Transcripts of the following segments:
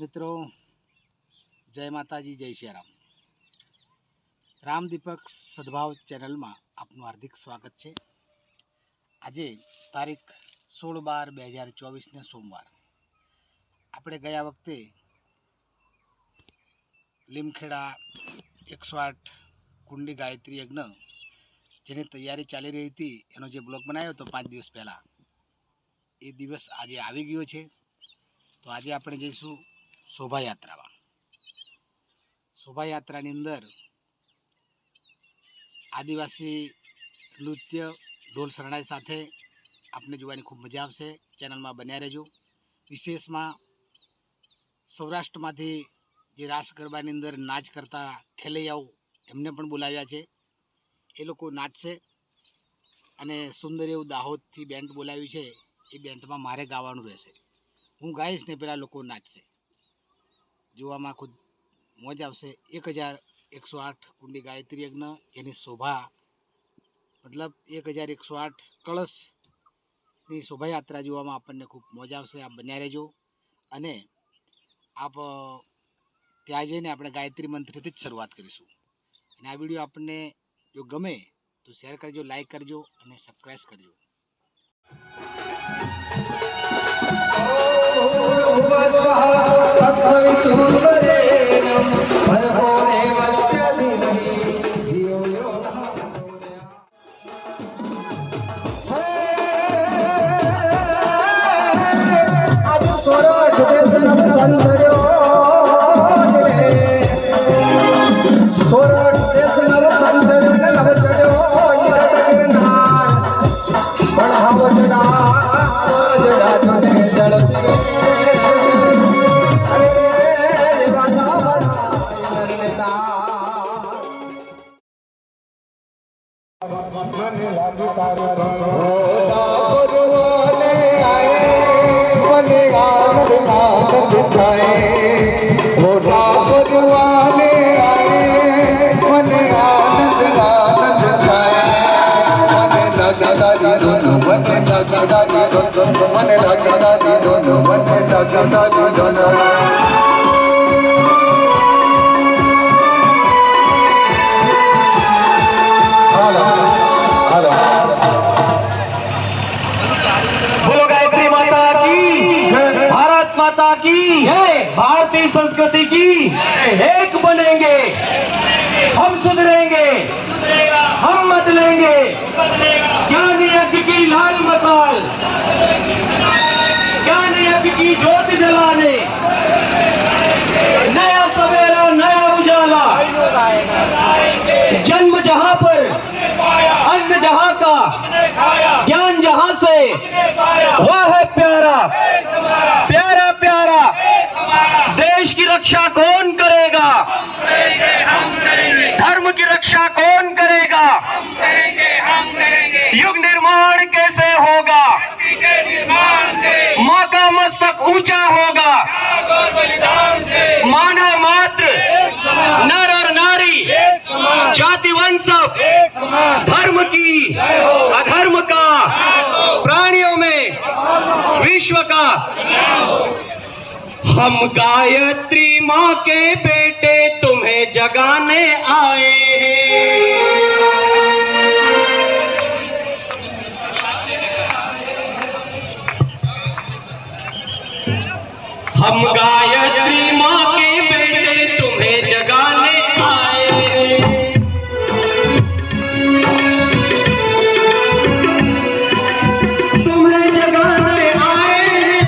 મિત્રો, જય માતાજી, જય શ્રી રામ. રામ દીપક સદભાવ ચેનલમાં આપનું હાર્દિક સ્વાગત છે. આજે તારીખ 16/12/2024 ને સોમવાર. આપણે ગયા વખતે લીમખેડા 108 કુંડી ગાયત્રી યજ્ઞ જેની તૈયારી ચાલી રહી હતી એનો જે બ્લોગ બનાવ્યો હતો 5 દિવસ પહેલાં, એ દિવસ આજે આવી ગયો છે. તો આજે આપણે જઈશું શોભાયાત્રામાં. શોભાયાત્રાની અંદર આદિવાસી નૃત્ય ઢોલ શરણાઈ સાથે આપને જોવાની ખૂબ મજા આવશે. ચેનલમાં બન્યા રહેજો. વિશેષમાં સૌરાષ્ટ્રમાંથી જે રાસ ગરબાની અંદર નાચ કરતા ખેલૈયાઓ એમને પણ બોલાવ્યા છે. એ લોકો નાચશે અને સુંદર એવું દાહોદથી બેન્ડ બોલાવ્યું છે. એ બેન્ડમાં મારે ગાવાનું રહેશે. હું ગાઈશ ને પેલા લોકો નાચશે. જોવામાં ખુદ મોજ આવશે. 1108 કુંડી ગાયત્રી યજ્ઞ એની શોભા, મતલબ 1108 કળશની શોભાયાત્રા જોવામાં આપણને ખૂબ મોજ આવશે. આપ બન્યા રહેજો અને આપ ત્યાં જઈને આપણે ગાયત્રી મંત્રથી જ શરૂઆત કરીશું. અને આ વિડીયો આપણને જો ગમે તો શેર કરજો, લાઈક કરજો અને સબસ્ક્રાઈબ કરજો. माता की भारतीय संस्कृति की एक बनेंगे, हम सुधरेंगे, हम बदलेंगे. ज्ञान यज्ञ की लाल मसाल, ज्ञान यज्ञ की ज्योत जलाने, नया सवेरा नया उजाला. जन्म जहां पर अन्न जहां का, ज्ञान जहां से वह है प्यारा. प्यारा प्यारा देश की रक्षा कौन करेगा? धर्म की रक्षा कौन करेगा? युग निर्माण कैसे होगा? माँ का मस्तक ऊंचा होगा. मानव मात्र, नर और नारी, जाति वंश, धर्म की अधर्म का, प्राणियों में विश्व का. हम गायत्री माँ के बेटे तुम्हें जगाने आए हैं. हम गायत्री माँ के बेटे तुम्हें जगाने आए हैं. तुम्हें जगाने आए हैं.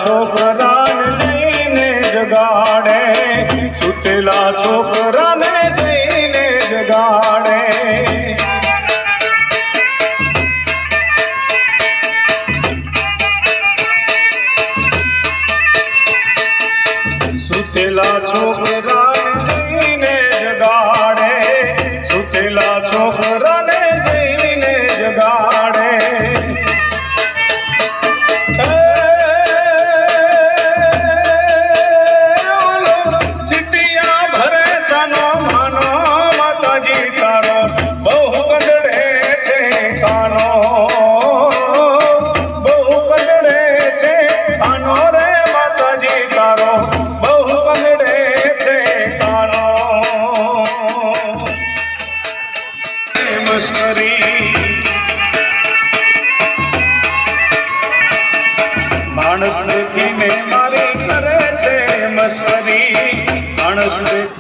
છોકરાને જઈને જગાડે, સુતેલા છોકરાને જઈને જગાડે. સુતેલા છોકરાને જઈને જગાડે, સુતેલા છોકરાને જઈને જગાડે. ચીટિયા ભરે સાનો માનો, માતાજી તારો બહુ કદડે છે કાનો, બહુ કદડે છે કાનો રે, માતાજી તારો બહુ કદડે છે કાનો. મસ્કરી માણસ દેખીને મારી કરે છે મસ્કરી, માણસ દેખ